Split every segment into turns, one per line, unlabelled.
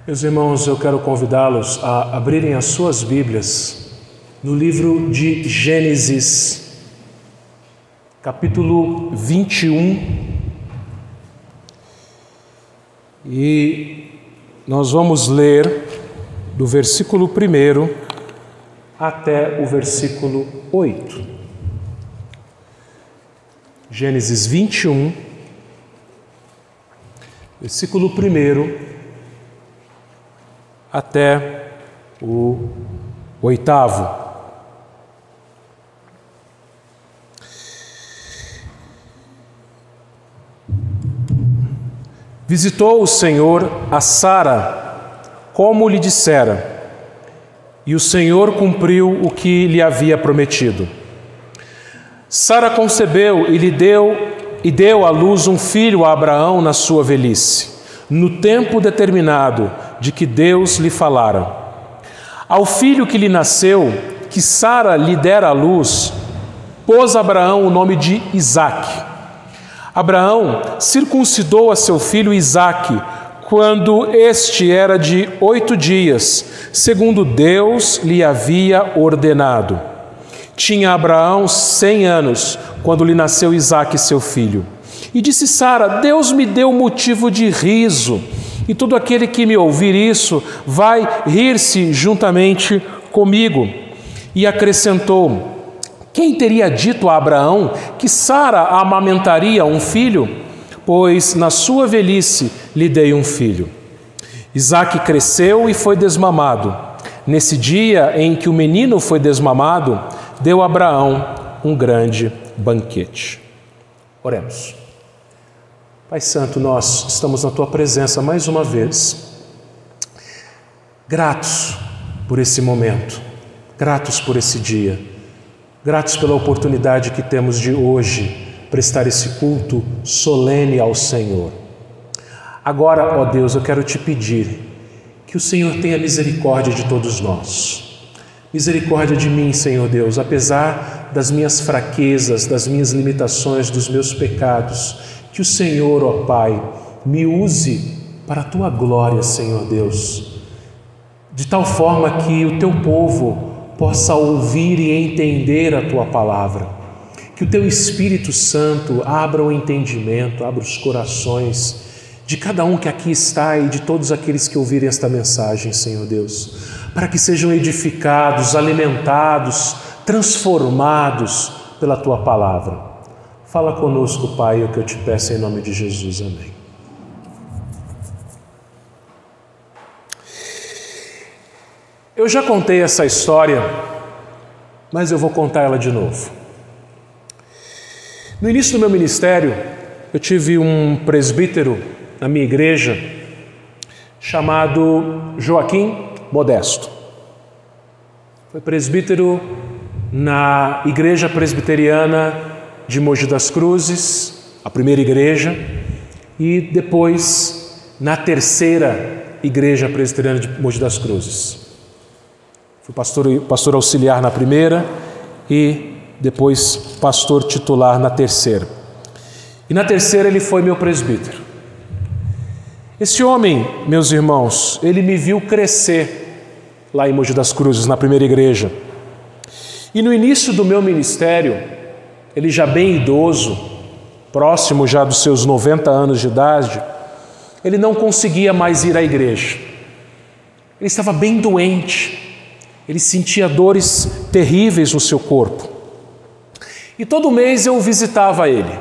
Meus irmãos, eu quero convidá-los a abrirem as suas Bíblias no livro de Gênesis, capítulo 21, e nós vamos ler do versículo 1 até o versículo 8. Gênesis 21, versículo 1 até o 8º. Visitou o Senhor a Sara, como lhe dissera, e o Senhor cumpriu o que lhe havia prometido. Sara concebeu e deu à luz um filho a Abraão na sua velhice, no tempo determinado de que Deus lhe falara. Ao filho que lhe nasceu, que Sara lhe dera à luz, pôs Abraão o nome de Isaque. Abraão circuncidou a seu filho Isaque, quando este era de 8 dias, segundo Deus lhe havia ordenado. Tinha Abraão 100 anos, quando lhe nasceu Isaque, seu filho. E disse Sara: Deus me deu motivo de riso, e todo aquele que me ouvir isso vai rir-se juntamente comigo. E acrescentou: quem teria dito a Abraão que Sara amamentaria um filho? Pois na sua velhice lhe dei um filho. Isaque cresceu e foi desmamado. Nesse dia em que o menino foi desmamado, deu a Abraão um grande banquete. Oremos. Pai Santo, nós estamos na Tua presença mais uma vez, gratos por esse momento, gratos por esse dia, gratos pela oportunidade que temos de hoje prestar esse culto solene ao Senhor. Agora, ó Deus, eu quero te pedir que o Senhor tenha misericórdia de todos nós. Misericórdia de mim, Senhor Deus, apesar das minhas fraquezas, das minhas limitações, dos meus pecados. Que o Senhor, ó Pai, me use para a Tua glória, Senhor Deus, de tal forma que o Teu povo possa ouvir e entender a Tua palavra. Que o Teu Espírito Santo abra o entendimento, abra os corações de cada um que aqui está e de todos aqueles que ouvirem esta mensagem, Senhor Deus, para que sejam edificados, alimentados, transformados pela Tua palavra. Fala conosco, Pai, o que eu te peço em nome de Jesus. Amém. Eu já contei essa história, mas eu vou contar ela de novo. No início do meu ministério, eu tive um presbítero na minha igreja chamado Joaquim Modesto. Foi presbítero na Igreja Presbiteriana de Mogi das Cruzes, a primeira igreja, e depois na terceira Igreja Presbiteriana de Mogi das Cruzes. Fui pastor auxiliar na primeira e depois pastor titular na terceira. E na terceira ele foi meu presbítero. Esse homem, meus irmãos, ele me viu crescer lá em Mogi das Cruzes, na primeira igreja. E no início do meu ministério, ele já bem idoso, próximo já dos seus 90 anos de idade, ele não conseguia mais ir à igreja. Ele estava bem doente, ele sentia dores terríveis no seu corpo. E todo mês eu visitava ele,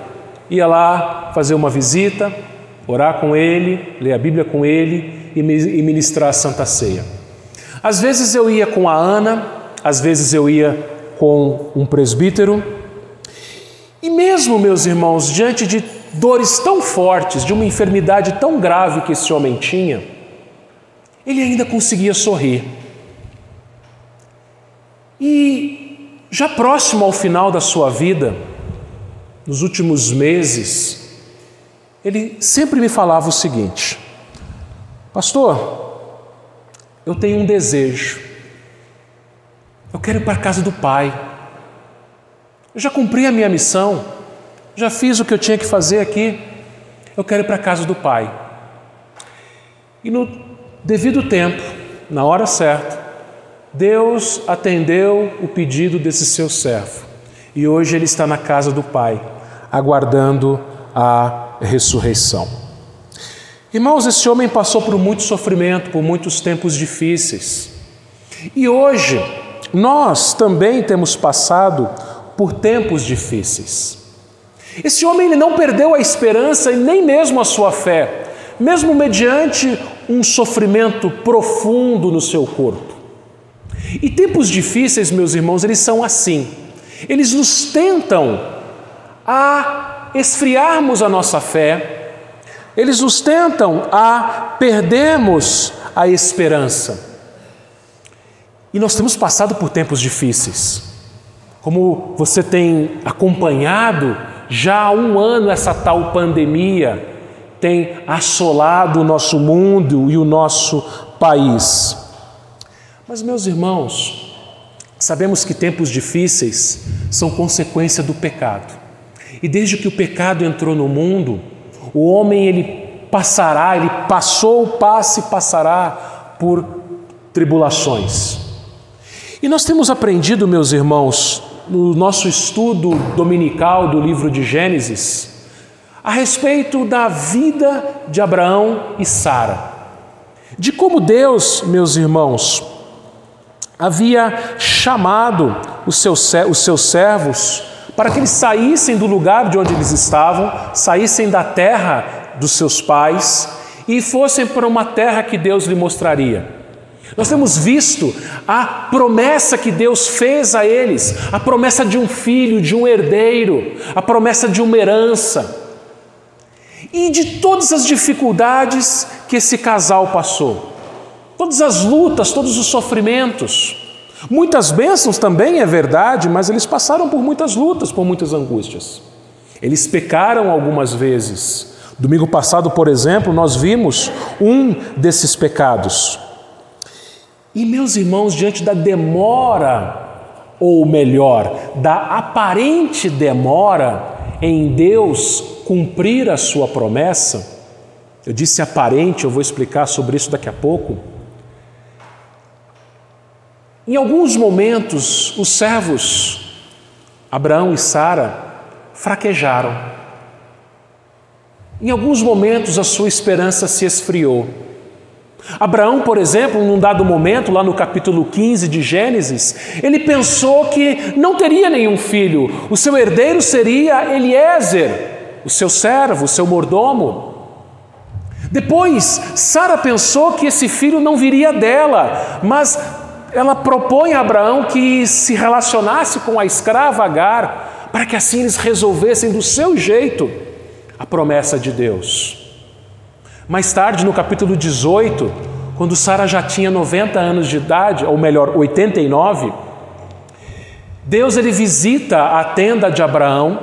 ia lá fazer uma visita, orar com ele, ler a Bíblia com ele e ministrar a Santa Ceia. Às vezes eu ia com a Ana, às vezes eu ia com um presbítero. E mesmo, meus irmãos, diante de dores tão fortes, de uma enfermidade tão grave que esse homem tinha, ele ainda conseguia sorrir. E já próximo ao final da sua vida, nos últimos meses, ele sempre me falava o seguinte: pastor, eu tenho um desejo, eu quero ir para a casa do Pai. Eu já cumpri a minha missão, já fiz o que eu tinha que fazer aqui, eu quero ir para a casa do Pai. E no devido tempo, na hora certa, Deus atendeu o pedido desse seu servo. E hoje ele está na casa do Pai, aguardando a ressurreição. Irmãos, esse homem passou por muito sofrimento, por muitos tempos difíceis. E hoje, nós também temos passado por tempos difíceis. Esse homem ele não perdeu a esperança e nem mesmo a sua fé, mesmo mediante um sofrimento profundo no seu corpo. E tempos difíceis, meus irmãos, eles são assim. Eles nos tentam a esfriarmos a nossa fé, eles nos tentam a perdermos a esperança. E nós temos passado por tempos difíceis. Como você tem acompanhado, já há 1 ano essa tal pandemia tem assolado o nosso mundo e o nosso país. Mas, meus irmãos, sabemos que tempos difíceis são consequência do pecado. E desde que o pecado entrou no mundo, o homem ele passou, passa e passará por tribulações. E nós temos aprendido, meus irmãos, no nosso estudo dominical do livro de Gênesis, a respeito da vida de Abraão e Sara. De como Deus, meus irmãos, havia chamado os seus servos para que eles saíssem do lugar de onde eles estavam, saíssem da terra dos seus pais e fossem para uma terra que Deus lhe mostraria. Nós temos visto a promessa que Deus fez a eles, a promessa de um filho, de um herdeiro, a promessa de uma herança. E de todas as dificuldades que esse casal passou, todas as lutas, todos os sofrimentos, muitas bênçãos também, é verdade, mas eles passaram por muitas lutas, por muitas angústias. Eles pecaram algumas vezes. Domingo passado, por exemplo, nós vimos um desses pecados. E, meus irmãos, diante da demora, ou melhor, da aparente demora em Deus cumprir a sua promessa, eu disse aparente, eu vou explicar sobre isso daqui a pouco. Em alguns momentos, os servos, Abraão e Sara, fraquejaram. Em alguns momentos, a sua esperança se esfriou. Abraão, por exemplo, num dado momento, lá no capítulo 15 de Gênesis, ele pensou que não teria nenhum filho. O seu herdeiro seria Eliezer, o seu servo, o seu mordomo. Depois, Sara pensou que esse filho não viria dela, mas ela propõe a Abraão que se relacionasse com a escrava Agar, para que assim eles resolvessem do seu jeito a promessa de Deus. Mais tarde, no capítulo 18, quando Sara já tinha 90 anos de idade, ou melhor, 89, Deus ele visita a tenda de Abraão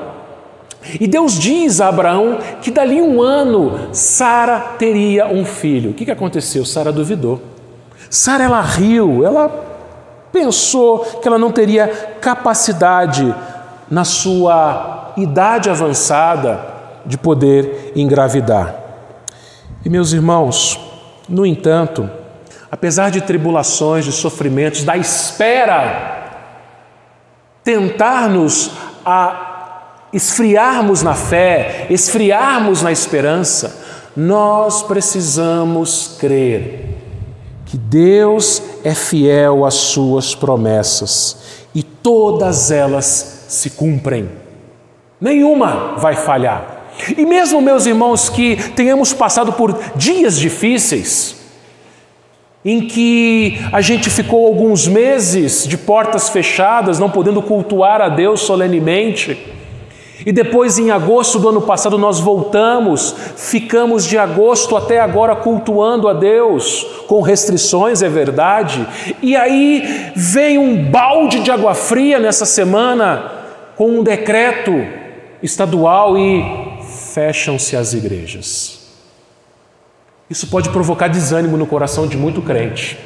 e Deus diz a Abraão que dali 1 ano Sara teria um filho. O que aconteceu? Sara duvidou. Sara ela riu, ela pensou que ela não teria capacidade na sua idade avançada de poder engravidar. E meus irmãos, no entanto, apesar de tribulações, de sofrimentos, da espera, tentar-nos a esfriarmos na fé, esfriarmos na esperança, nós precisamos crer que Deus é fiel às suas promessas e todas elas se cumprem. Nenhuma vai falhar. E mesmo, meus irmãos, que tenhamos passado por dias difíceis, em que a gente ficou alguns meses de portas fechadas, não podendo cultuar a Deus solenemente, e depois em agosto do ano passado nós voltamos, ficamos de agosto até agora cultuando a Deus, com restrições, é verdade, e aí vem um balde de água fria nessa semana, com um decreto estadual e fecham-se as igrejas. Isso pode provocar desânimo no coração de muito crente.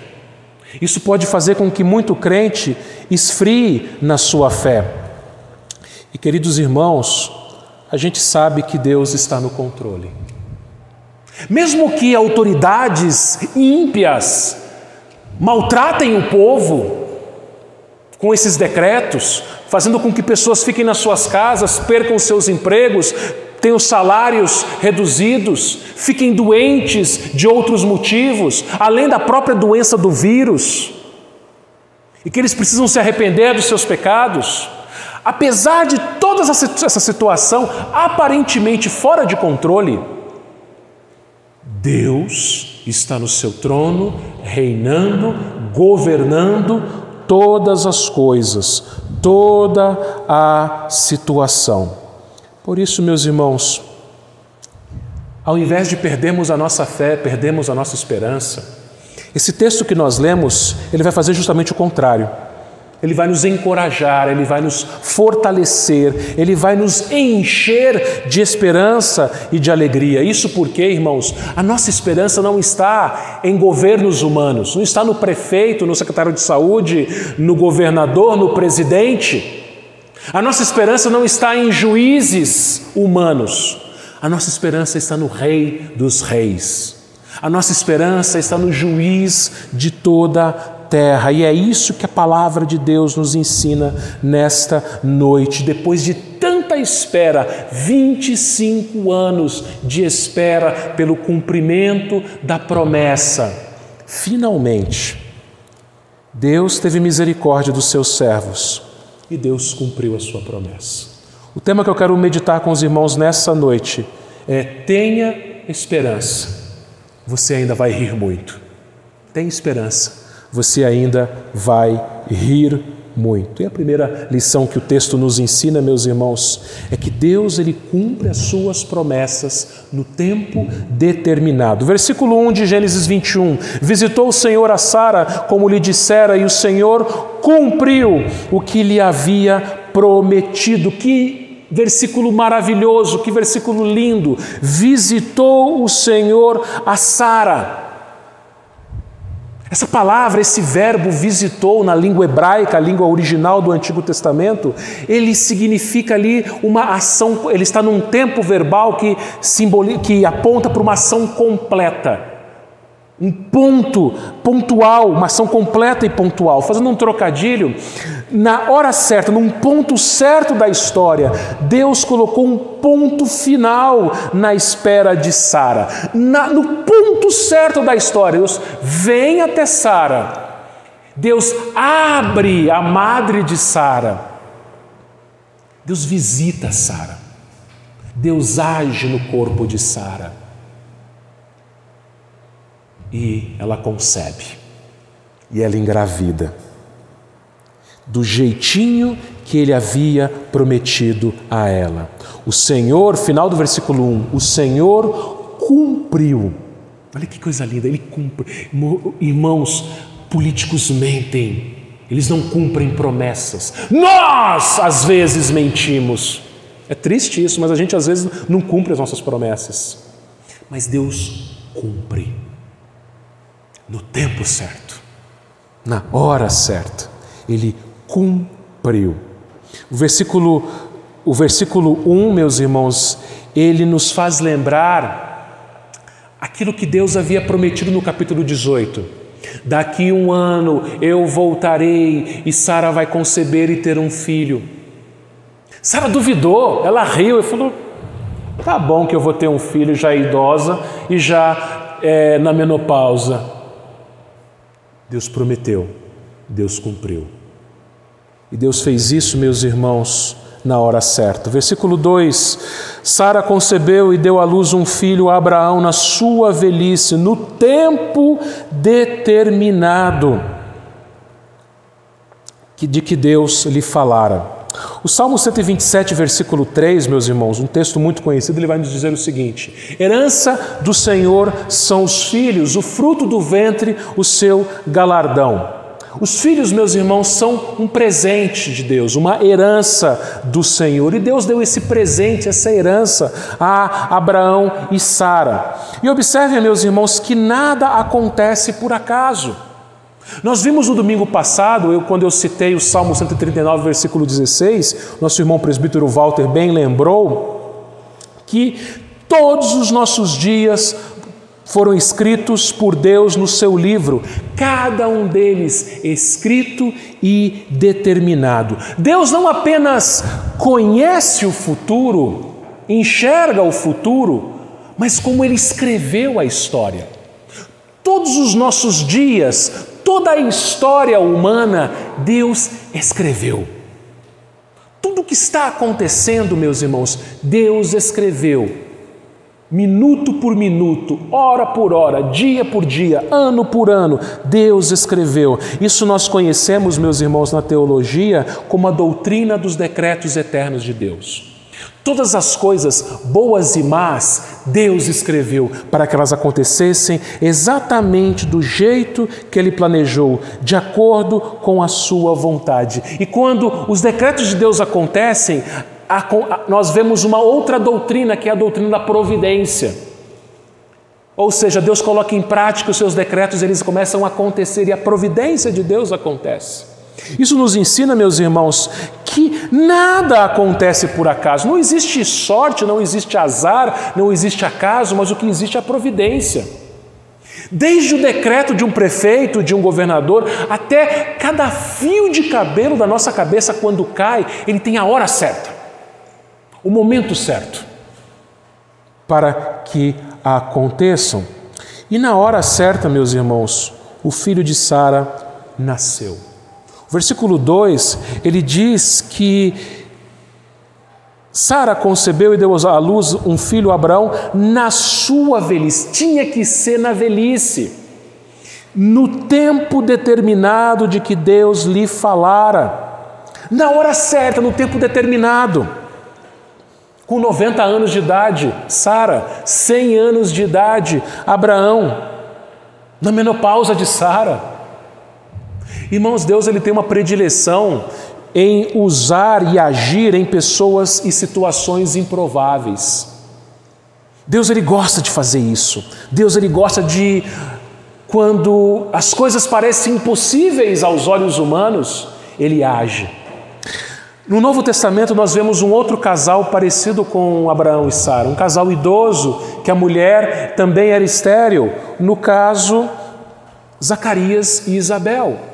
Isso pode fazer com que muito crente esfrie na sua fé. E, queridos irmãos, a gente sabe que Deus está no controle. Mesmo que autoridades ímpias maltratem o povo com esses decretos, fazendo com que pessoas fiquem nas suas casas, percam os seus empregos, tenham salários reduzidos, fiquem doentes de outros motivos, além da própria doença do vírus, e que eles precisam se arrepender dos seus pecados. Apesar de toda essa situação aparentemente fora de controle, Deus está no seu trono, reinando, governando todas as coisas, toda a situação. Por isso, meus irmãos, ao invés de perdermos a nossa fé, perdemos a nossa esperança, esse texto que nós lemos, ele vai fazer justamente o contrário. Ele vai nos encorajar, ele vai nos fortalecer, ele vai nos encher de esperança e de alegria. Isso porque, irmãos, a nossa esperança não está em governos humanos, não está no prefeito, no secretário de saúde, no governador, no presidente. A nossa esperança não está em juízes humanos. A nossa esperança está no Rei dos Reis. A nossa esperança está no juiz de toda a terra. E é isso que a palavra de Deus nos ensina nesta noite. Depois de tanta espera, 25 anos de espera pelo cumprimento da promessa, finalmente, Deus teve misericórdia dos seus servos e Deus cumpriu a sua promessa. O tema que eu quero meditar com os irmãos nessa noite é: tenha esperança, você ainda vai rir muito. Tenha esperança, você ainda vai rir muito. E a primeira lição que o texto nos ensina, meus irmãos, é que Deus, ele cumpre as suas promessas no tempo determinado. Versículo 1 de Gênesis 21. Visitou o Senhor a Sara, como lhe dissera, e o Senhor cumpriu o que lhe havia prometido. Que versículo maravilhoso, que versículo lindo. Visitou o Senhor a Sara. Essa palavra, esse verbo visitou na língua hebraica, a língua original do Antigo Testamento, ele significa ali uma ação, ele está num tempo verbal que aponta para uma ação completa. Um ponto pontual, uma ação completa e pontual. Fazendo um trocadilho, na hora certa, num ponto certo da história, Deus colocou um ponto final na espera de Sara. No ponto certo da história, Deus vem até Sara. Deus abre a madre de Sara. Deus visita Sara. Deus age no corpo de Sara. E ela concebe, e ela engravida, do jeitinho que ele havia prometido a ela. O Senhor, final do versículo 1, o Senhor cumpriu. Olha que coisa linda, ele cumpre. Irmãos, políticos mentem, eles não cumprem promessas. Nós, às vezes, mentimos. É triste isso, mas a gente às vezes não cumpre as nossas promessas. Mas Deus cumpre. No tempo certo, na hora certa, ele cumpriu. O versículo 1, meus irmãos, ele nos faz lembrar aquilo que Deus havia prometido no capítulo 18. Daqui 1 ano eu voltarei e Sara vai conceber e ter um filho. Sara duvidou, ela riu e falou: tá bom que eu vou ter um filho já idosa e já na menopausa. Deus prometeu, Deus cumpriu. E Deus fez isso, meus irmãos, na hora certa. Versículo 2, Sara concebeu e deu à luz um filho a Abraão na sua velhice, no tempo determinado de que Deus lhe falara. O Salmo 127, versículo 3, meus irmãos, um texto muito conhecido, ele vai nos dizer o seguinte: herança do Senhor são os filhos, o fruto do ventre, o seu galardão. Os filhos, meus irmãos, são um presente de Deus, uma herança do Senhor. E Deus deu esse presente, essa herança a Abraão e Sara. E observem, meus irmãos, que nada acontece por acaso. Nós vimos no domingo passado, quando eu citei o Salmo 139, versículo 16, nosso irmão presbítero Walter bem lembrou que todos os nossos dias foram escritos por Deus no seu livro, cada um deles escrito e determinado. Deus não apenas conhece o futuro, enxerga o futuro, mas como Ele escreveu a história. Todos os nossos dias, toda a história humana, Deus escreveu. Tudo o que está acontecendo, meus irmãos, Deus escreveu. Minuto por minuto, hora por hora, dia por dia, ano por ano, Deus escreveu. Isso nós conhecemos, meus irmãos, na teologia, como a doutrina dos decretos eternos de Deus. Todas as coisas, boas e más, Deus escreveu para que elas acontecessem exatamente do jeito que Ele planejou, de acordo com a sua vontade. E quando os decretos de Deus acontecem, nós vemos uma outra doutrina, que é a doutrina da providência. Ou seja, Deus coloca em prática os seus decretos, eles começam a acontecer e a providência de Deus acontece. Isso nos ensina, meus irmãos, que nada acontece por acaso. Não existe sorte, não existe azar, não existe acaso, mas o que existe é a providência. Desde o decreto de um prefeito, de um governador, até cada fio de cabelo da nossa cabeça quando cai, ele tem a hora certa, o momento certo para que aconteçam. E na hora certa, meus irmãos, o filho de Sara nasceu. O versículo 2, ele diz que Sara concebeu e deu à luz um filho, Abraão, na sua velhice. Tinha que ser na velhice, no tempo determinado de que Deus lhe falara, na hora certa, no tempo determinado. Com 90 anos de idade, Sara, 100 anos de idade, Abraão, na menopausa de Sara. Irmãos, Deus ele tem uma predileção em usar e agir em pessoas e situações improváveis. Deus ele gosta de fazer isso. Deus ele gosta de, quando as coisas parecem impossíveis aos olhos humanos, Ele age. No Novo Testamento nós vemos um outro casal parecido com Abraão e Sara, um casal idoso, que a mulher também era estéril, no caso, Zacarias e Isabel.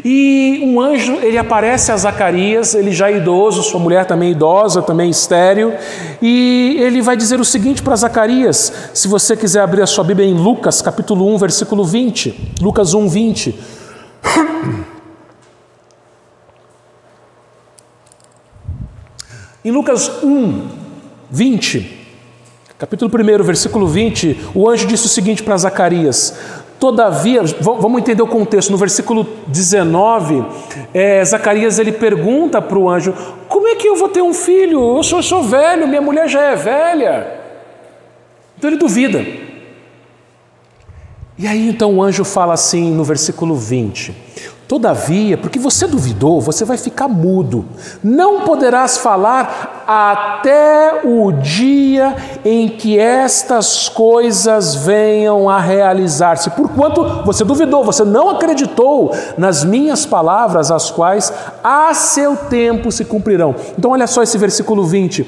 E um anjo, ele aparece a Zacarias, ele já é idoso, sua mulher também idosa, também estéril, e ele vai dizer o seguinte para Zacarias, se você quiser abrir a sua Bíblia em Lucas, capítulo 1, versículo 20, Lucas 1, 20. Em Lucas 1, 20, capítulo 1, versículo 20, o anjo disse o seguinte para Zacarias: todavia, vamos entender o contexto, no versículo 19, Zacarias ele pergunta para o anjo: como é que eu vou ter um filho? Eu sou velho, minha mulher já é velha. Então ele duvida. E aí então o anjo fala assim no versículo 20: todavia, porque você duvidou, você vai ficar mudo, não poderás falar até o dia em que estas coisas venham a realizar-se, porquanto você duvidou, você não acreditou nas minhas palavras, as quais a seu tempo se cumprirão. Então olha só esse versículo 20,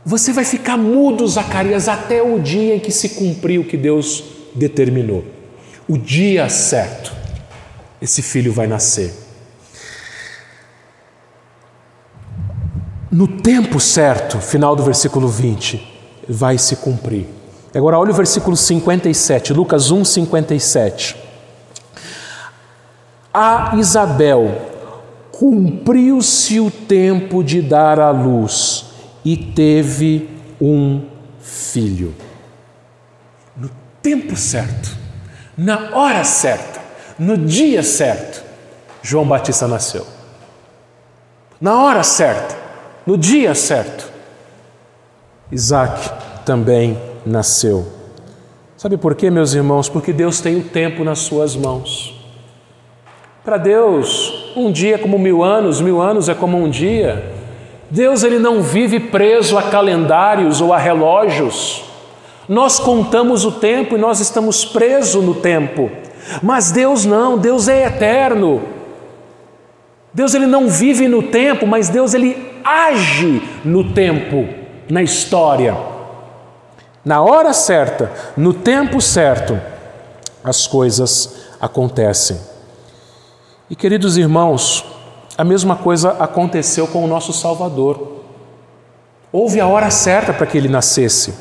você vai ficar mudo, Zacarias, até o dia em que se cumpriu o que Deus determinou, o dia certo. Esse filho vai nascer. No tempo certo, final do versículo 20, vai se cumprir. Agora olha o versículo 57, Lucas 1, 57. A Isabel cumpriu-se o tempo de dar à luz e teve um filho. No tempo certo, na hora certa, no dia certo, João Batista nasceu. Na hora certa, no dia certo, Isaac também nasceu. Sabe por quê, meus irmãos? Porque Deus tem o tempo nas suas mãos. Para Deus, um dia é como 1000 anos é como um dia. Deus ele não vive preso a calendários ou a relógios. Nós contamos o tempo e nós estamos presos no tempo. Mas Deus não, Deus é eterno. Deus ele não vive no tempo, mas Deus ele age no tempo, na história. Na hora certa, no tempo certo, as coisas acontecem. E, queridos irmãos, a mesma coisa aconteceu com o nosso Salvador. Houve a hora certa para que ele nascesse.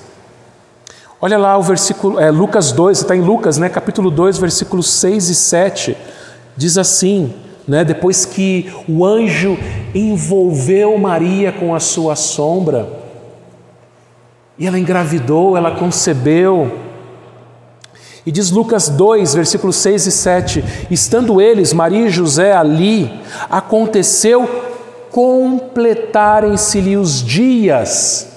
Olha lá o versículo, Lucas 2, está em Lucas, capítulo 2, versículos 6 e 7. Diz assim, depois que o anjo envolveu Maria com a sua sombra, e ela engravidou, ela concebeu. E diz Lucas 2, versículos 6 e 7, estando eles, Maria e José, ali, aconteceu completarem-se-lhe os dias.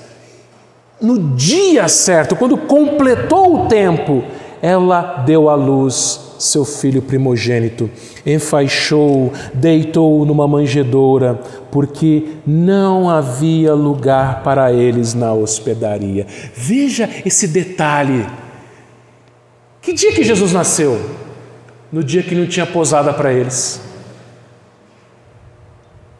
No dia certo, quando completou o tempo, ela deu à luz seu filho primogênito, enfaixou-o, deitou-o numa manjedoura, porque não havia lugar para eles na hospedaria. Veja esse detalhe. Que dia que Jesus nasceu? No dia que não tinha pousada para eles.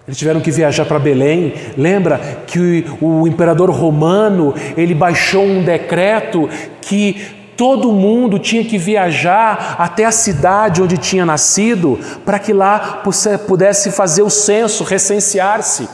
Eles tiveram que viajar para Belém. Lembra que o imperador romano, ele baixou um decreto que todo mundo tinha que viajar até a cidade onde tinha nascido, para que lá pudesse fazer o censo, recensear-se.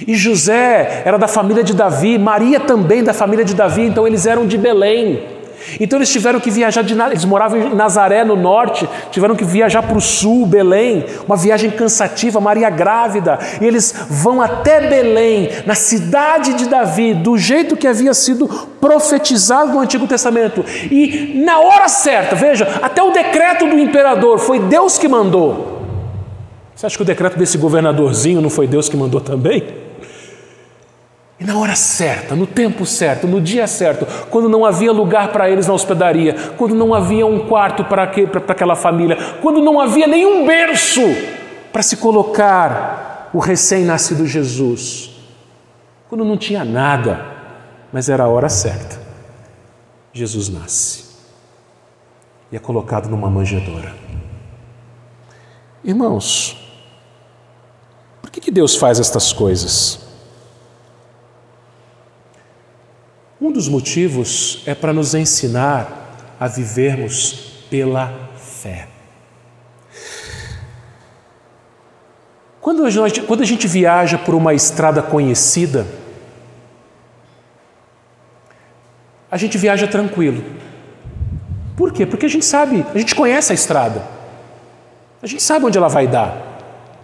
E José era da família de Davi, Maria também da família de Davi, então eles eram de Belém. Então eles tiveram que viajar, eles moravam em Nazaré no norte, tiveram que viajar para o sul, Belém, uma viagem cansativa, Maria grávida, e eles vão até Belém, na cidade de Davi, do jeito que havia sido profetizado no Antigo Testamento, e na hora certa, veja, até o decreto do imperador, foi Deus que mandou. Você acha que o decreto desse governadorzinho não foi Deus que mandou também? E na hora certa, no tempo certo, no dia certo, quando não havia lugar para eles na hospedaria, quando não havia um quarto para aquela família, quando não havia nenhum berço para se colocar o recém-nascido Jesus, quando não tinha nada, mas era a hora certa, Jesus nasce e é colocado numa manjedoura. Irmãos, por que Deus faz estas coisas? Um dos motivos é para nos ensinar a vivermos pela fé. Quando a gente viaja por uma estrada conhecida, a gente viaja tranquilo. Por quê? Porque a gente conhece a estrada. A gente sabe onde ela vai dar.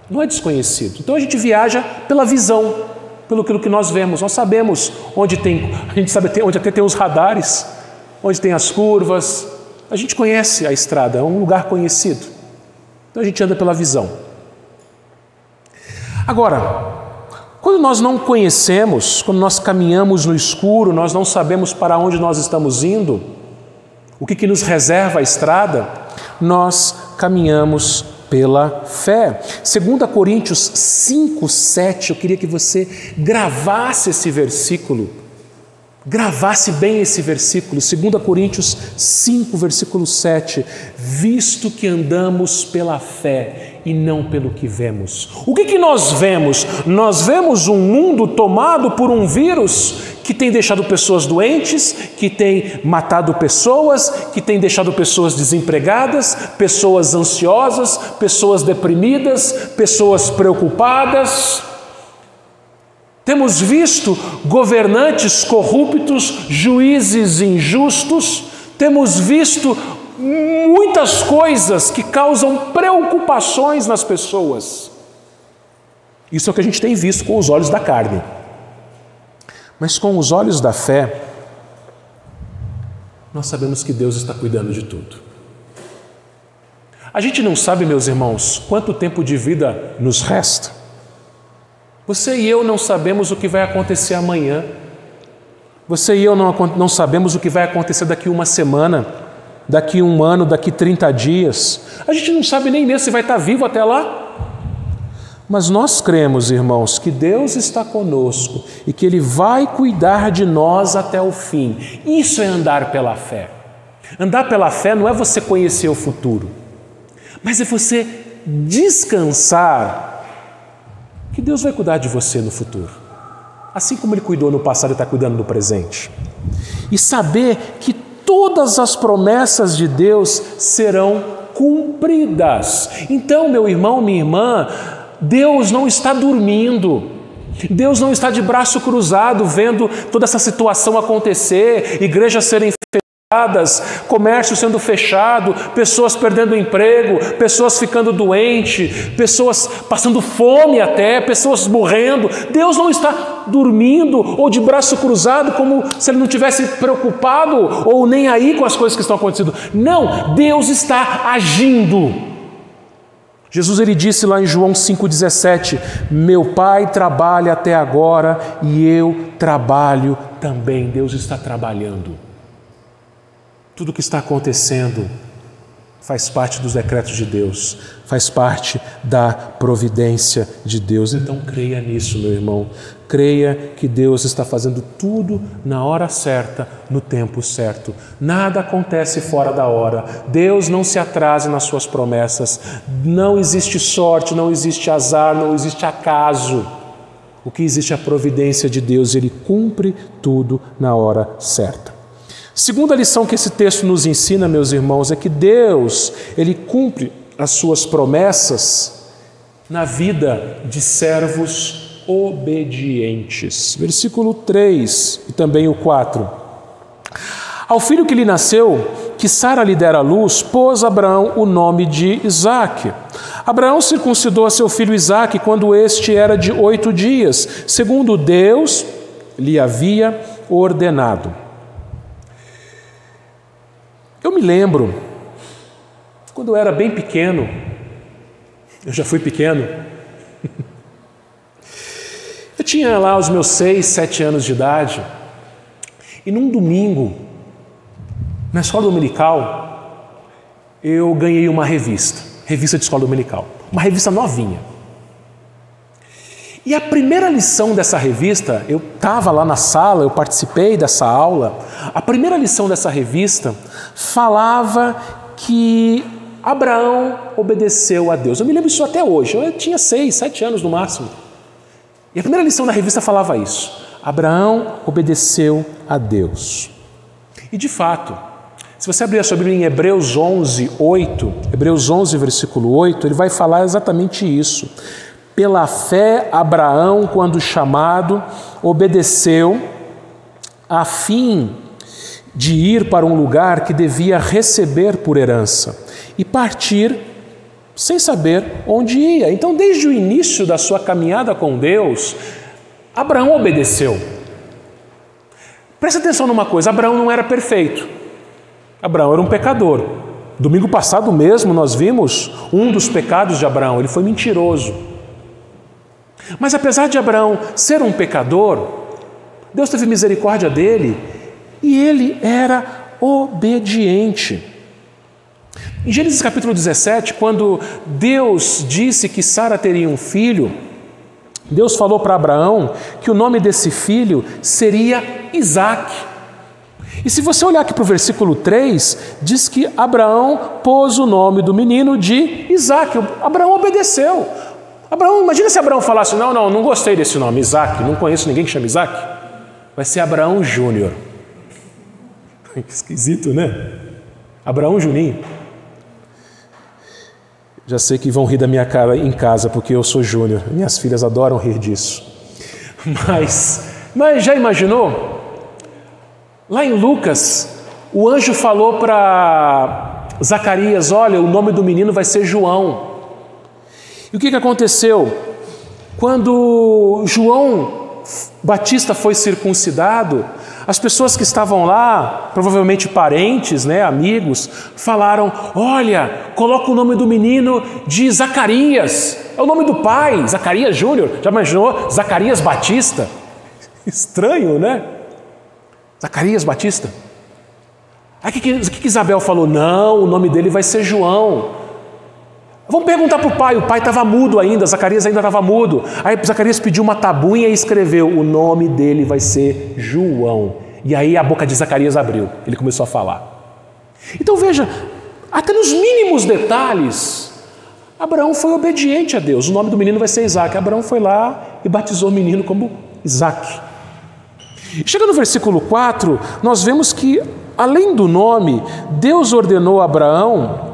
Não é desconhecido. Então a gente viaja pela visão. Pelo que nós vemos, nós sabemos onde tem, a gente sabe onde até tem os radares, onde tem as curvas, a gente conhece a estrada, é um lugar conhecido, então a gente anda pela visão. Agora, quando nós não conhecemos, quando nós caminhamos no escuro, nós não sabemos para onde nós estamos indo, o que nos reserva a estrada, nós caminhamos pela fé. 2 Coríntios 5, 7, eu queria que você gravasse esse versículo, gravasse bem esse versículo, 2 Coríntios 5, versículo 7, visto que andamos pela fé e não pelo que vemos. O que nós vemos? Nós vemos um mundo tomado por um vírus que tem deixado pessoas doentes, que tem matado pessoas, que tem deixado pessoas desempregadas, pessoas ansiosas, pessoas deprimidas, pessoas preocupadas. Temos visto governantes corruptos, juízes injustos, temos visto muitas coisas que causam preocupações nas pessoas. Isso é o que a gente tem visto com os olhos da carne. Mas com os olhos da fé, nós sabemos que Deus está cuidando de tudo. A gente não sabe, meus irmãos, quanto tempo de vida nos resta. Você e eu não sabemos o que vai acontecer amanhã. Você e eu não sabemos o que vai acontecer daqui uma semana, daqui um ano, daqui 30 dias. A gente não sabe nem mesmo se vai estar vivo até lá. Mas nós cremos, irmãos, que Deus está conosco e que Ele vai cuidar de nós até o fim. Isso é andar pela fé. Andar pela fé não é você conhecer o futuro, mas é você descansar que Deus vai cuidar de você no futuro. assim como Ele cuidou no passado e está cuidando no presente. E saber que todas as promessas de Deus serão cumpridas. Então, meu irmão, minha irmã, Deus não está dormindo. Deus não está de braço cruzado vendo toda essa situação acontecer, igrejas serem fechadas, comércio sendo fechado, pessoas perdendo emprego, pessoas ficando doentes, pessoas passando fome até, pessoas morrendo. Deus não está dormindo ou de braço cruzado como se Ele não tivesse preocupado ou nem aí com as coisas que estão acontecendo. Não, Deus está agindo. Jesus ele disse lá em João 5,17, meu Pai trabalha até agora e eu trabalho também. Deus está trabalhando. Tudo o que está acontecendo faz parte dos decretos de Deus, faz parte da providência de Deus. Então creia nisso, meu irmão. Creia que Deus está fazendo tudo na hora certa, no tempo certo. Nada acontece fora da hora. Deus não se atrase nas suas promessas. Não existe sorte, não existe azar, não existe acaso. O que existe é a providência de Deus. Ele cumpre tudo na hora certa. Segunda lição que esse texto nos ensina, meus irmãos, é que Deus, Ele cumpre as suas promessas na vida de servos obedientes. Versículo 3 e também o 4. Ao filho que lhe nasceu, que Sara lhe dera à luz, pôs Abraão o nome de Isaque. Abraão circuncidou a seu filho Isaque quando este era de 8 dias, segundo Deus lhe havia ordenado. Eu me lembro, quando eu era bem pequeno, eu já fui pequeno, eu tinha lá os meus 6, 7 anos de idade, e num domingo, na escola dominical, eu ganhei uma revista de escola dominical, uma revista novinha. E a primeira lição dessa revista, eu estava lá na sala, eu participei dessa aula, a primeira lição dessa revista falava que Abraão obedeceu a Deus. Eu me lembro disso até hoje, eu tinha 6, 7 anos no máximo. E a primeira lição da revista falava isso, Abraão obedeceu a Deus. E de fato, se você abrir a sua Bíblia em Hebreus 11, 8, Hebreus 11, versículo 8, ele vai falar exatamente isso. Pela fé, Abraão, quando chamado, obedeceu a fim de ir para um lugar que devia receber por herança e partir sem saber onde ia. Então, desde o início da sua caminhada com Deus, Abraão obedeceu. Presta atenção numa coisa, Abraão não era perfeito. Abraão era um pecador. Domingo passado mesmo nós vimos um dos pecados de Abraão, ele foi mentiroso. Mas apesar de Abraão ser um pecador, Deus teve misericórdia dele e ele era obediente. Em Gênesis capítulo 17, quando Deus disse que Sara teria um filho, Deus falou para Abraão que o nome desse filho seria Isaque. E se você olhar aqui para o versículo 3, diz que Abraão pôs o nome do menino de Isaque. Abraão obedeceu. Abraão, imagina se Abraão falasse, não gostei desse nome, Isaque, não conheço ninguém que chama Isaque. Vai ser Abraão Júnior. Que esquisito, né? Abraão Juninho. Já sei que vão rir da minha cara em casa, porque eu sou Júnior. Minhas filhas adoram rir disso. Mas já imaginou? Lá em Lucas, o anjo falou para Zacarias, olha, o nome do menino vai ser João. E o que aconteceu? Quando João Batista foi circuncidado, as pessoas que estavam lá, provavelmente parentes, amigos, falaram, olha, coloca o nome do menino de Zacarias, é o nome do pai, Zacarias Júnior, já imaginou? Zacarias Batista? Estranho, né? Zacarias Batista. Aí o que Isabel falou? Não, o nome dele vai ser João. Vamos perguntar para o pai estava mudo ainda, Zacarias ainda estava mudo. Aí Zacarias pediu uma tabuinha e escreveu, o nome dele vai ser João. E aí a boca de Zacarias abriu, ele começou a falar. Então veja, até nos mínimos detalhes, Abraão foi obediente a Deus. O nome do menino vai ser Isaque. Abraão foi lá e batizou o menino como Isaque. Chega no versículo 4, nós vemos que, além do nome, Deus ordenou a Abraão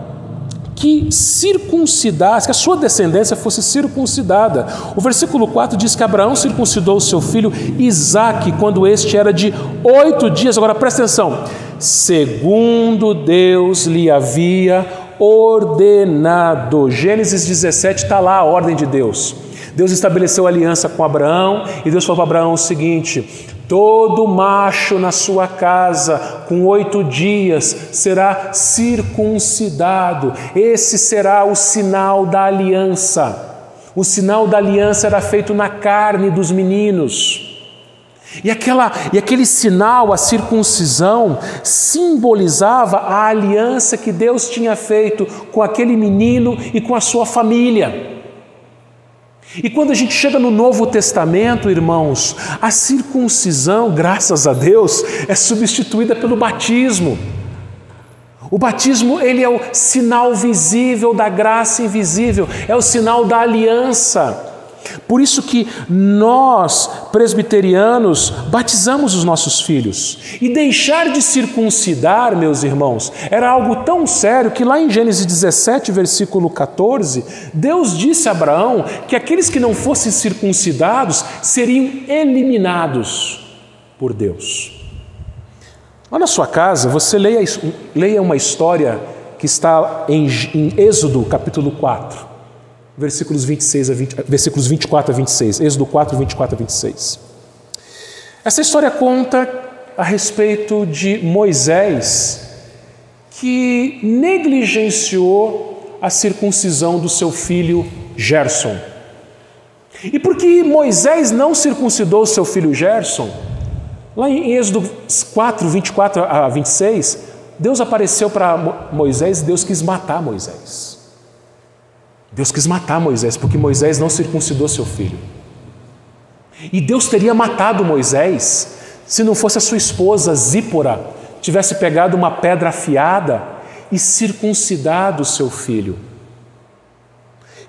que circuncidasse, que a sua descendência fosse circuncidada. O versículo 4 diz que Abraão circuncidou o seu filho Isaque quando este era de 8 dias. Agora presta atenção. Segundo Deus lhe havia ordenado. Gênesis 17 está lá a ordem de Deus. Deus estabeleceu aliança com Abraão e Deus falou para Abraão o seguinte: todo macho na sua casa com 8 dias será circuncidado. Esse será o sinal da aliança. O sinal da aliança era feito na carne dos meninos. E aquele sinal, a circuncisão, simbolizava a aliança que Deus tinha feito com aquele menino e com a sua família. E quando a gente chega no Novo Testamento, irmãos, a circuncisão, graças a Deus, é substituída pelo batismo. O batismo, ele é o sinal visível da graça invisível, é o sinal da aliança. Por isso que nós, presbiterianos, batizamos os nossos filhos. E deixar de circuncidar, meus irmãos, era algo tão sério que lá em Gênesis 17, versículo 14, Deus disse a Abraão que aqueles que não fossem circuncidados seriam eliminados por Deus. Lá na sua casa, você leia uma história que está em Êxodo, capítulo 4. Versículos 24 a 26, Êxodo 4, 24 a 26. Essa história conta a respeito de Moisés, que negligenciou a circuncisão do seu filho Gerson. E por que Moisés não circuncidou o seu filho Gerson? Lá em Êxodo 4, 24 a 26, Deus apareceu para Moisés e Deus quis matar Moisés. Deus quis matar Moisés, porque Moisés não circuncidou seu filho. E Deus teria matado Moisés se não fosse a sua esposa Zípora tivesse pegado uma pedra afiada e circuncidado seu filho.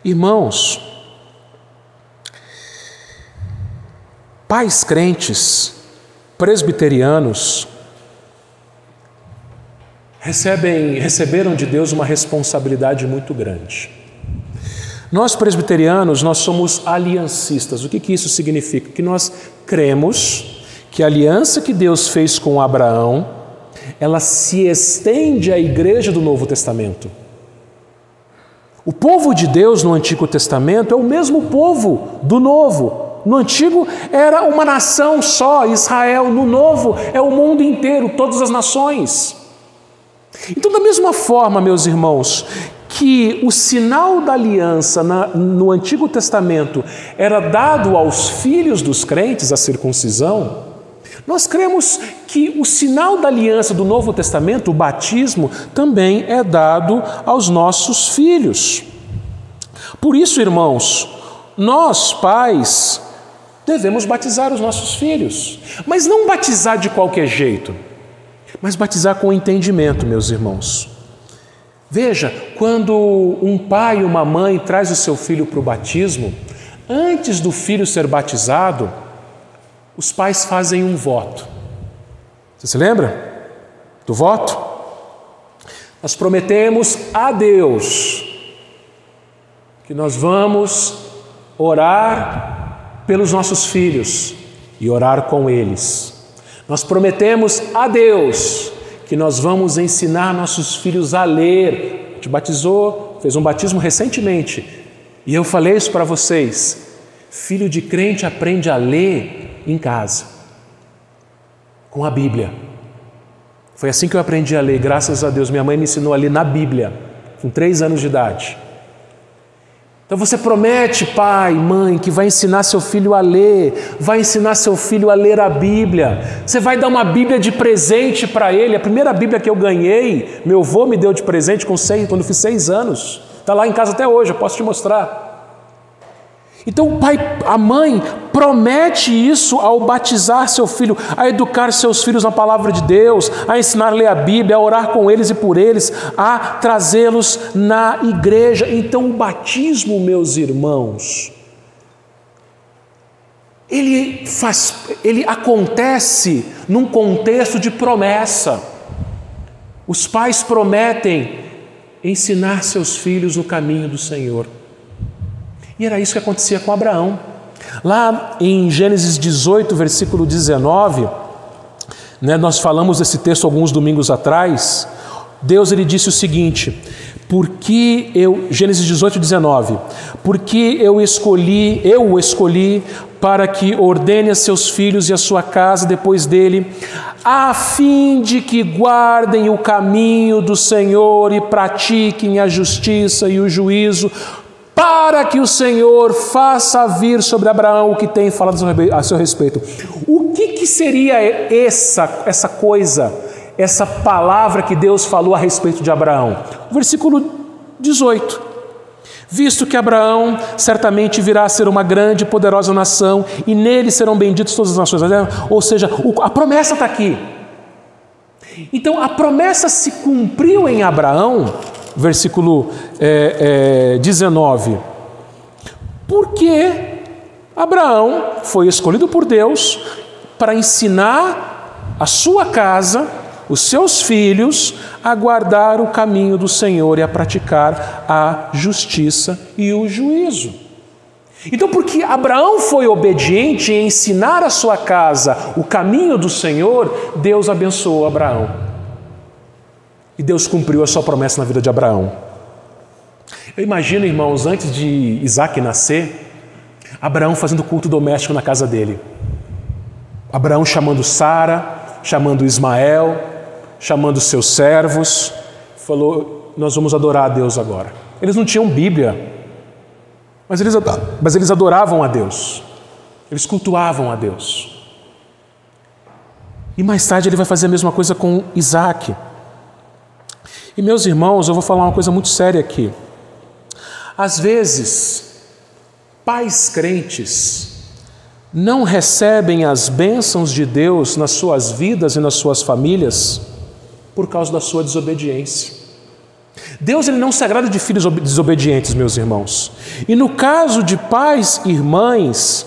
Irmãos, pais crentes, presbiterianos, receberam de Deus uma responsabilidade muito grande. Nós presbiterianos, nós somos aliancistas. O que isso significa? Que nós cremos que a aliança que Deus fez com Abraão, ela se estende à igreja do Novo Testamento. O povo de Deus no Antigo Testamento é o mesmo povo do Novo. No Antigo era uma nação só, Israel. No Novo é o mundo inteiro, todas as nações. Então, da mesma forma, meus irmãos, que o sinal da aliança no Antigo Testamento era dado aos filhos dos crentes, a circuncisão, nós cremos que o sinal da aliança do Novo Testamento, o batismo, também é dado aos nossos filhos. Por isso, irmãos, nós, pais, devemos batizar os nossos filhos, mas não batizar de qualquer jeito, mas batizar com entendimento, meus irmãos. Veja, quando um pai e uma mãe traz o seu filho para o batismo, antes do filho ser batizado, os pais fazem um voto. Você se lembra do voto? Nós prometemos a Deus que nós vamos orar pelos nossos filhos e orar com eles. Nós prometemos a Deus que nós vamos ensinar nossos filhos a ler. A gente batizou, fez um batismo recentemente, e eu falei isso para vocês. Filho de crente aprende a ler em casa, com a Bíblia. Foi assim que eu aprendi a ler, graças a Deus. Minha mãe me ensinou a ler na Bíblia, com 3 anos de idade. Então você promete, pai, mãe, que vai ensinar seu filho a ler, vai ensinar seu filho a ler a Bíblia. Você vai dar uma Bíblia de presente para ele. A primeira Bíblia que eu ganhei, meu avô me deu de presente quando eu fiz 6 anos. Está lá em casa até hoje, eu posso te mostrar. Então o pai, a mãe promete isso ao batizar seu filho, a educar seus filhos na palavra de Deus, a ensinar a ler a Bíblia, a orar com eles e por eles, a trazê-los na igreja. Então o batismo, meus irmãos, ele acontece num contexto de promessa. Os pais prometem ensinar seus filhos no caminho do Senhor. E era isso que acontecia com Abraão. Lá em Gênesis 18, versículo 19, nós falamos desse texto alguns domingos atrás. Deus ele disse o seguinte: Gênesis 18, 19, porque eu o escolhi para que ordene a seus filhos e a sua casa depois dele, a fim de que guardem o caminho do Senhor e pratiquem a justiça e o juízo, para que o Senhor faça vir sobre Abraão o que tem falado a seu respeito. O que seria essa coisa, essa palavra que Deus falou a respeito de Abraão? Versículo 18. Visto que Abraão certamente virá a ser uma grande e poderosa nação, e nele serão benditas todas as nações. Ou seja, a promessa está aqui. Então a promessa se cumpriu em Abraão, versículo 19, porque Abraão foi escolhido por Deus para ensinar a sua casa, os seus filhos, a guardar o caminho do Senhor e a praticar a justiça e o juízo. Então, porque Abraão foi obediente em ensinar a sua casa o caminho do Senhor, Deus abençoou Abraão. E Deus cumpriu a sua promessa na vida de Abraão. Eu imagino, irmãos, antes de Isaac nascer, Abraão fazendo culto doméstico na casa dele. Abraão chamando Sara, chamando Ismael, chamando seus servos, falou: nós vamos adorar a Deus agora. Eles não tinham Bíblia, mas eles adoravam a Deus, eles cultuavam a Deus. E mais tarde ele vai fazer a mesma coisa com Isaac. E meus irmãos, eu vou falar uma coisa muito séria aqui. Às vezes, pais crentes não recebem as bênçãos de Deus nas suas vidas e nas suas famílias por causa da sua desobediência. Deus ele não se agrada de filhos desobedientes, meus irmãos. E no caso de pais e mães,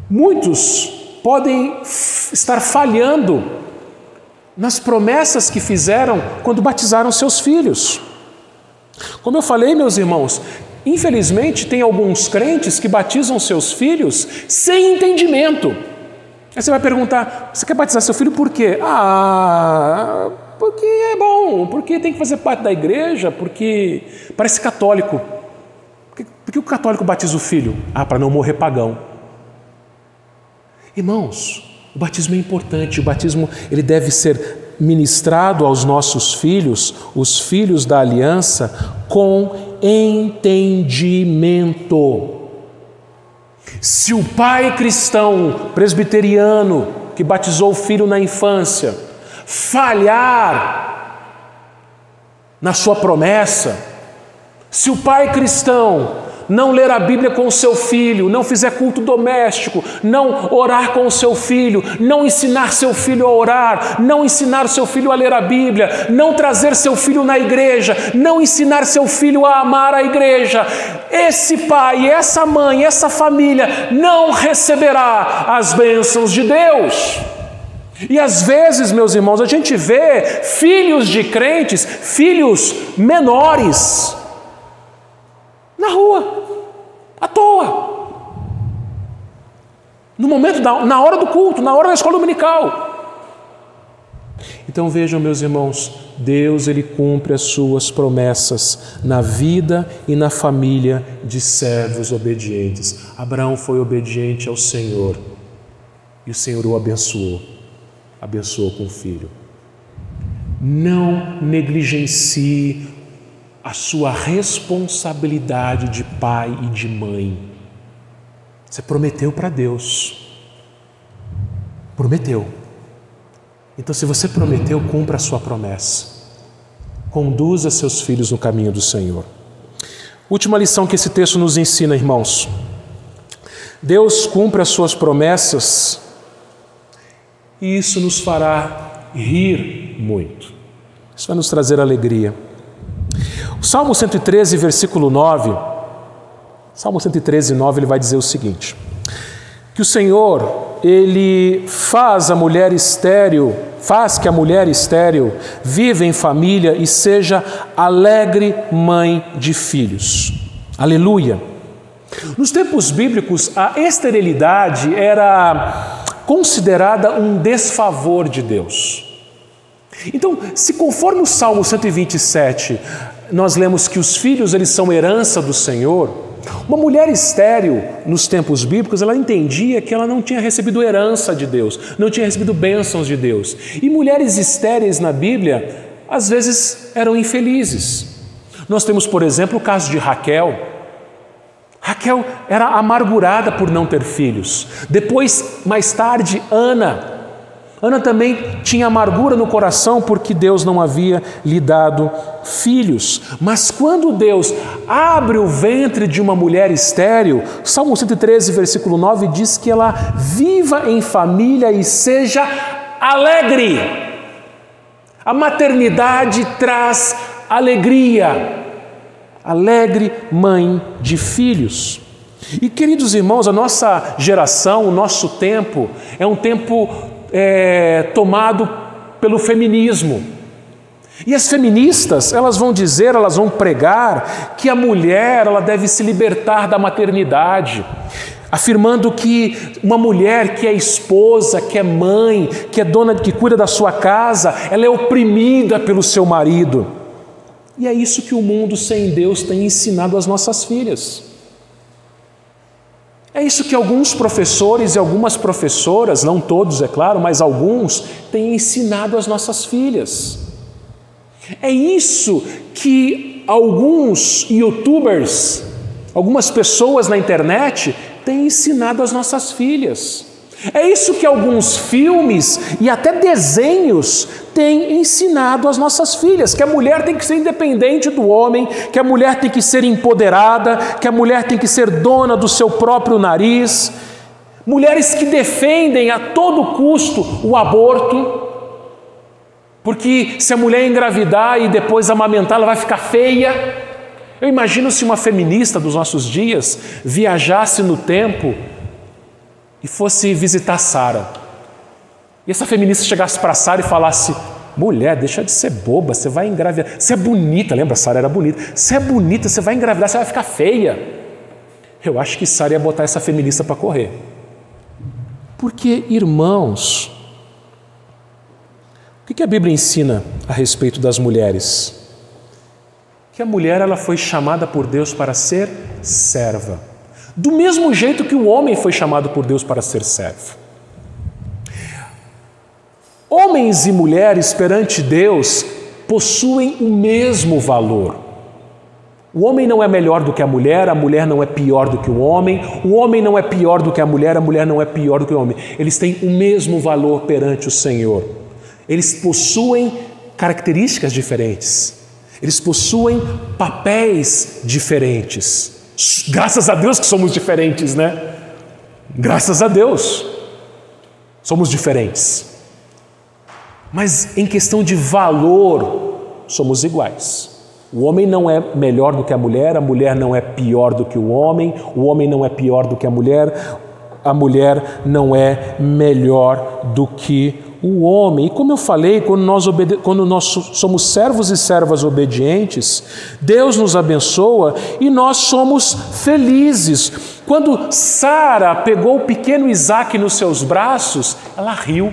muitos podem estar falhando nas promessas que fizeram quando batizaram seus filhos. Como eu falei, meus irmãos, infelizmente tem alguns crentes que batizam seus filhos sem entendimento. Aí você vai perguntar: você quer batizar seu filho por quê? Porque é bom, porque tem que fazer parte da igreja, porque parece católico. Por que o católico batiza o filho? Para não morrer pagão. Irmãos, o batismo é importante. O batismo ele deve ser ministrado aos nossos filhos, os filhos da aliança, com entendimento. Se o pai cristão presbiteriano que batizou o filho na infância falhar na sua promessa, se o pai cristão não ler a Bíblia com o seu filho, não fizer culto doméstico, não orar com o seu filho, não ensinar seu filho a orar, não ensinar seu filho a ler a Bíblia, não trazer seu filho na igreja, não ensinar seu filho a amar a igreja, esse pai, essa mãe, essa família não receberá as bênçãos de Deus. E às vezes, meus irmãos, a gente vê filhos de crentes, filhos menores, na rua, à toa, no momento, na hora do culto, na hora da escola dominical. Então vejam, meus irmãos, Deus ele cumpre as suas promessas na vida e na família de servos obedientes. Abraão foi obediente ao Senhor e o Senhor o abençoou com o filho. Não negligencie a sua responsabilidade de pai e de mãe. Você prometeu para Deus. Prometeu. Então, se você prometeu, cumpra a sua promessa. Conduza seus filhos no caminho do Senhor. Última lição que esse texto nos ensina, irmãos. Deus cumpre as suas promessas e isso nos fará rir muito. Isso vai nos trazer alegria. O Salmo 113, versículo 9, Salmo 113, 9, ele vai dizer o seguinte: que o Senhor, Ele faz que a mulher estéril viva em família e seja alegre mãe de filhos. Aleluia! Nos tempos bíblicos, a esterilidade era considerada um desfavor de Deus. Então, se conforme o Salmo 127, nós lemos que os filhos eles são herança do Senhor, uma mulher estéril, nos tempos bíblicos, ela entendia que ela não tinha recebido herança de Deus, não tinha recebido bênçãos de Deus. E mulheres estéreis na Bíblia, às vezes, eram infelizes. Nós temos, por exemplo, o caso de Raquel. Raquel era amargurada por não ter filhos. Depois, mais tarde, Ana também tinha amargura no coração porque Deus não havia lhe dado filhos. Mas quando Deus abre o ventre de uma mulher estéril, Salmo 113, versículo 9, diz que ela viva em família e seja alegre. A maternidade traz alegria. Alegre mãe de filhos. E queridos irmãos, a nossa geração, o nosso tempo, é um tempo tomado pelo feminismo. E as feministas, elas vão pregar que a mulher ela deve se libertar da maternidade, afirmando que uma mulher que é esposa, que é mãe, que é dona, que cuida da sua casa, ela é oprimida pelo seu marido. E é isso que o mundo sem Deus tem ensinado às nossas filhas. É isso que alguns professores e algumas professoras, não todos, é claro, mas alguns, têm ensinado às nossas filhas. É isso que alguns youtubers, algumas pessoas na internet, têm ensinado às nossas filhas. É isso que alguns filmes e até desenhos têm ensinado às nossas filhas, que a mulher tem que ser independente do homem, que a mulher tem que ser empoderada, que a mulher tem que ser dona do seu próprio nariz. Mulheres que defendem a todo custo o aborto, porque se a mulher engravidar e depois amamentar, ela vai ficar feia. Eu imagino se uma feminista dos nossos dias viajasse no tempo e fosse visitar Sara. E essa feminista chegasse para Sara e falasse: mulher, deixa de ser boba, você vai engravidar. Você é bonita, lembra? Sara era bonita. Você é bonita, você vai engravidar, você vai ficar feia. Eu acho que Sara ia botar essa feminista para correr. Porque, irmãos, o que a Bíblia ensina a respeito das mulheres? Que a mulher ela foi chamada por Deus para ser serva. Do mesmo jeito que o homem foi chamado por Deus para ser servo. Homens e mulheres perante Deus possuem o mesmo valor. O homem não é melhor do que a mulher não é pior do que o homem não é pior do que a mulher não é pior do que o homem. Eles têm o mesmo valor perante o Senhor. Eles possuem características diferentes. Eles possuem papéis diferentes. Graças a Deus que somos diferentes, né? Graças a Deus somos diferentes. Mas em questão de valor, somos iguais. O homem não é melhor do que a mulher não é pior do que o homem não é pior do que a mulher não é melhor do que o homem. E como eu falei, quando nós somos servos e servas obedientes, Deus nos abençoa e nós somos felizes. Quando Sara pegou o pequeno Isaac nos seus braços, ela riu.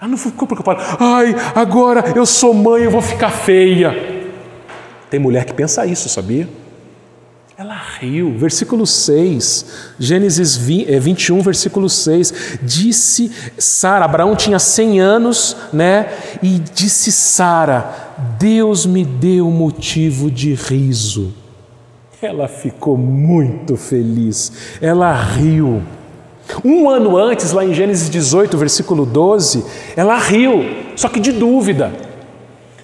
Ela não ficou preocupada. Ai, agora eu sou mãe, eu vou ficar feia. Tem mulher que pensa isso, sabia? Ela riu. Versículo 6, Gênesis 21, versículo 6. Disse Sara, Abraão tinha 100 anos, né? E disse Sara: Deus me deu motivo de riso. Ela ficou muito feliz. Ela riu. Um ano antes, lá em Gênesis 18, versículo 12, ela riu, só que de dúvida.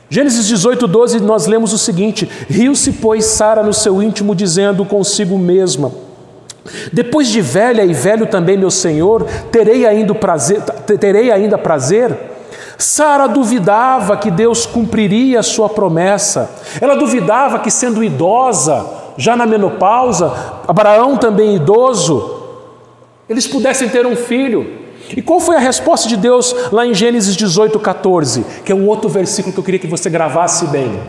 Gênesis 18, 12, nós lemos o seguinte: riu-se, pois, Sara no seu íntimo, dizendo consigo mesma: depois de velha e velho também meu senhor, terei ainda prazer? Sara duvidava que Deus cumpriria a sua promessa. Ela duvidava que, sendo idosa, já na menopausa, Abraão também idoso, eles pudessem ter um filho. E qual foi a resposta de Deus lá em Gênesis 18:14, que é um outro versículo que eu queria que você gravasse bem?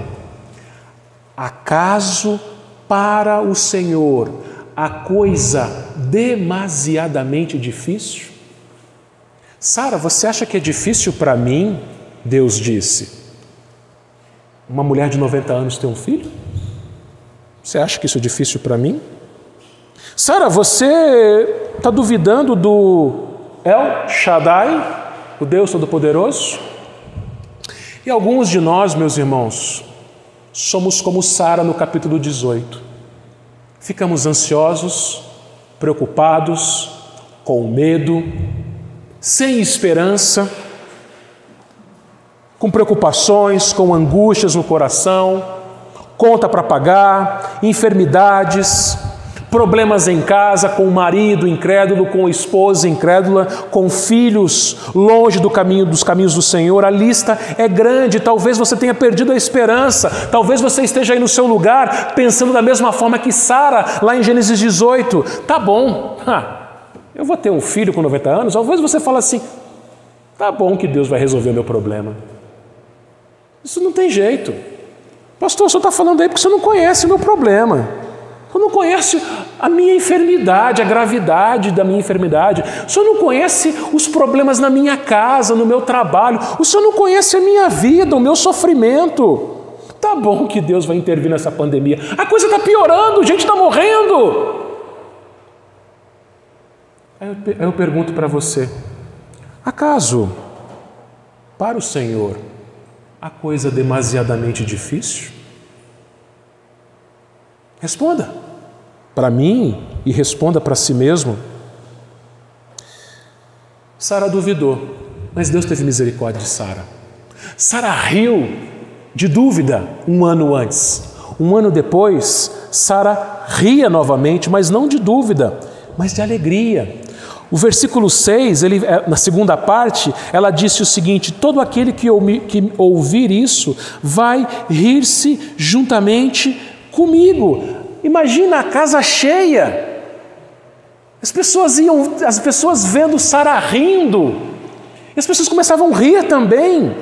Acaso para o Senhor a coisa demasiadamente difícil? Sara, você acha que é difícil para mim? Deus disse. Uma mulher de 90 anos ter um filho? Você acha que isso é difícil para mim? Sara, você está duvidando do El Shaddai, o Deus Todo-Poderoso? E alguns de nós, meus irmãos, somos como Sara no capítulo 18. Ficamos ansiosos, preocupados, com medo, sem esperança, com preocupações, com angústias no coração, conta para pagar, enfermidades, problemas em casa, com o marido incrédulo, com a esposa incrédula, com filhos longe dos caminhos do Senhor. A lista é grande. Talvez você tenha perdido a esperança. Talvez você esteja aí no seu lugar pensando da mesma forma que Sara, lá em Gênesis 18. Tá bom, eu vou ter um filho com 90 anos. Talvez você fale assim, tá bom que Deus vai resolver o meu problema. Isso não tem jeito. Pastor, o senhor está falando aí porque você não conhece o meu problema. O senhor não conhece a minha enfermidade, a gravidade da minha enfermidade. O senhor não conhece os problemas na minha casa, no meu trabalho. O senhor não conhece a minha vida, o meu sofrimento. Tá bom que Deus vai intervir nessa pandemia. A coisa está piorando, gente está morrendo. Aí eu pergunto para você, acaso para o Senhor a coisa é demasiadamente difícil? Responda para mim e responda para si mesmo. Sara duvidou, mas Deus teve misericórdia de Sara. Sara riu de dúvida um ano antes. Um ano depois, Sara ria novamente, mas não de dúvida, mas de alegria. O versículo 6, na segunda parte, ela disse o seguinte: todo aquele que ouvir isso vai rir-se juntamente comigo. Imagina a casa cheia. As pessoas vendo Sara rindo. E as pessoas começavam a rir também.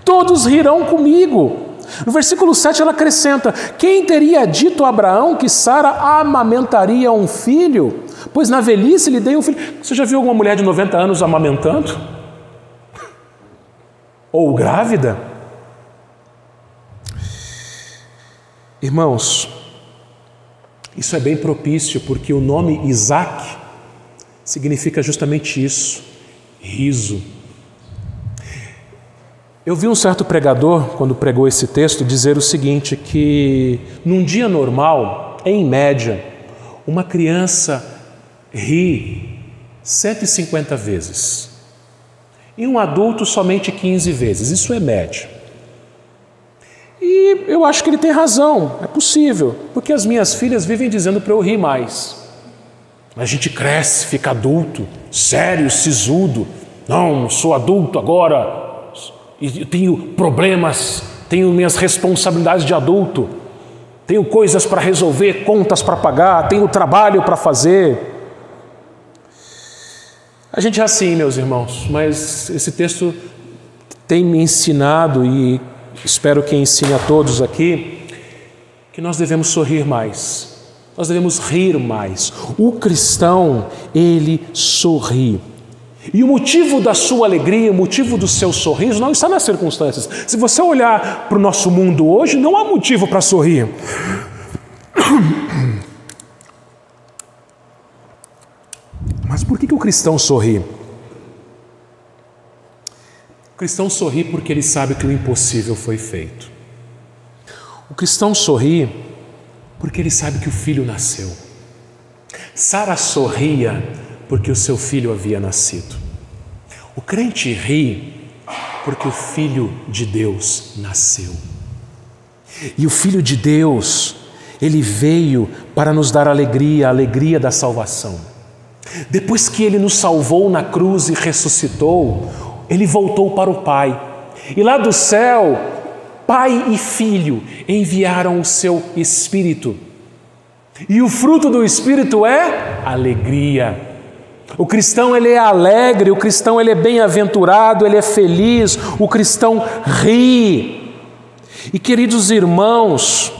Todos rirão comigo. No versículo 7 ela acrescenta: quem teria dito a Abraão que Sara amamentaria um filho? Pois na velhice lhe dei um filho. Você já viu alguma mulher de 90 anos amamentando? Ou grávida? Irmãos, isso é bem propício, porque o nome Isaac significa justamente isso, riso. Eu vi um certo pregador, quando pregou esse texto, dizer o seguinte, que num dia normal, em média, uma criança ri 150 vezes. E um adulto somente 15 vezes. Isso é média. E eu acho que ele tem razão, é possível, porque as minhas filhas vivem dizendo para eu rir mais. A gente cresce, fica adulto, sério, sisudo. Não, sou adulto agora, e tenho problemas, tenho minhas responsabilidades de adulto, tenho coisas para resolver, contas para pagar, tenho trabalho para fazer. A gente é assim, meus irmãos, mas esse texto tem me ensinado, e espero que ensine a todos aqui, que nós devemos sorrir mais, nós devemos rir mais. O cristão, ele sorri. E o motivo da sua alegria, o motivo do seu sorriso não está nas circunstâncias. Se você olhar para o nosso mundo hoje, não há motivo para sorrir. Mas por que o cristão sorri? O cristão sorri porque ele sabe que o impossível foi feito. O cristão sorri porque ele sabe que o filho nasceu. Sara sorria porque o seu filho havia nascido. O crente ri porque o Filho de Deus nasceu. E o Filho de Deus, ele veio para nos dar alegria, a alegria da salvação. Depois que ele nos salvou na cruz e ressuscitou, ele voltou para o Pai. E lá do céu, Pai e Filho enviaram o seu Espírito. E o fruto do Espírito é alegria. O cristão ele é alegre, o cristão ele é bem-aventurado, ele é feliz, o cristão ri. E queridos irmãos,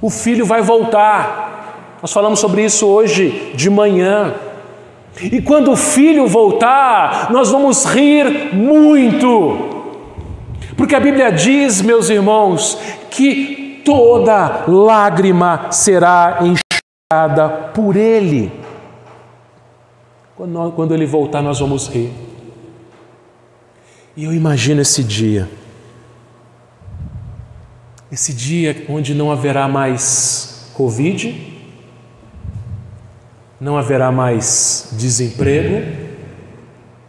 o filho vai voltar. Nós falamos sobre isso hoje de manhã. E quando o filho voltar, nós vamos rir muito. Porque a Bíblia diz, meus irmãos, que toda lágrima será enxugada por Ele. Quando Ele voltar, nós vamos rir. E eu imagino esse dia onde não haverá mais Covid, não haverá mais desemprego,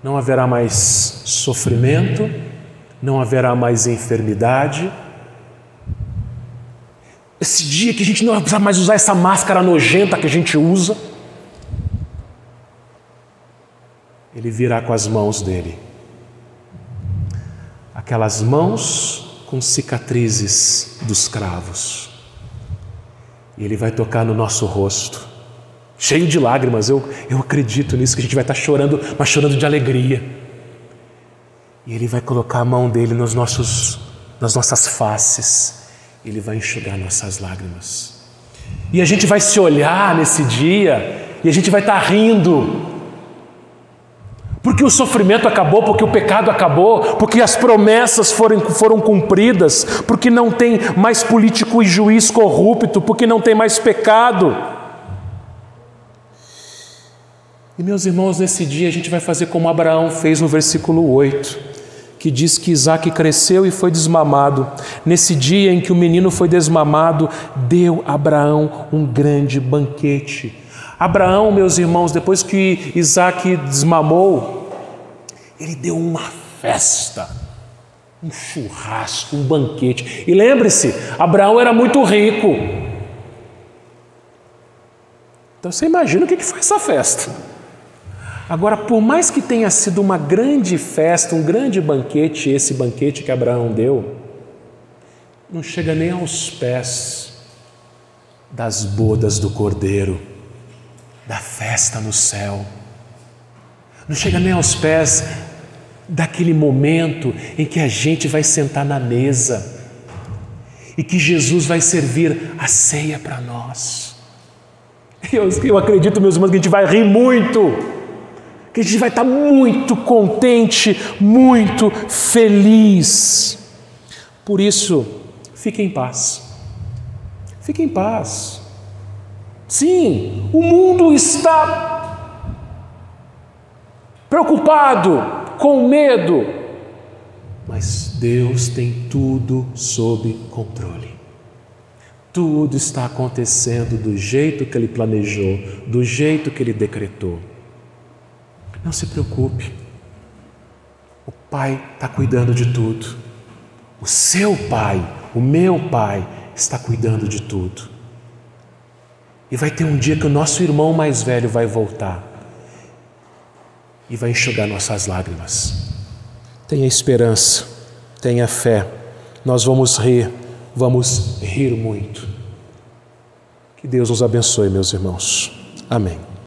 não haverá mais sofrimento, não haverá mais enfermidade. Esse dia que a gente não vai precisar mais usar essa máscara nojenta que a gente usa. Ele virá com as mãos dele. Aquelas mãos com cicatrizes dos cravos. E ele vai tocar no nosso rosto, cheio de lágrimas. Eu acredito nisso, que a gente vai estar chorando, mas chorando de alegria. E Ele vai colocar a mão dele nas nossas faces. Ele vai enxugar nossas lágrimas. E a gente vai se olhar nesse dia e a gente vai estar rindo. Porque o sofrimento acabou, porque o pecado acabou, porque as promessas foram cumpridas, porque não tem mais político e juiz corrupto, porque não tem mais pecado. E meus irmãos, nesse dia a gente vai fazer como Abraão fez no versículo 8, que diz que Isaque cresceu e foi desmamado. Nesse dia em que o menino foi desmamado, deu Abraão um grande banquete. Abraão, meus irmãos, depois que Isaque desmamou, ele deu uma festa, um churrasco, um banquete. E lembre-se, Abraão era muito rico. Então você imagina o que foi essa festa. Agora, por mais que tenha sido uma grande festa, um grande banquete, esse banquete que Abraão deu, não chega nem aos pés das bodas do Cordeiro, da festa no céu. Não chega nem aos pés daquele momento em que a gente vai sentar na mesa e que Jesus vai servir a ceia para nós. Eu acredito, meus irmãos, que a gente vai rir muito, que a gente vai estar muito contente, muito feliz. Por isso, fique em paz. Fique em paz. Sim, o mundo está preocupado, com medo, mas Deus tem tudo sob controle. Tudo está acontecendo do jeito que Ele planejou, do jeito que Ele decretou. Não se preocupe, o Pai está cuidando de tudo. O seu Pai, o meu Pai, está cuidando de tudo. E vai ter um dia que o nosso irmão mais velho vai voltar e vai enxugar nossas lágrimas. Tenha esperança, tenha fé. Nós vamos rir muito. Que Deus nos abençoe, meus irmãos. Amém.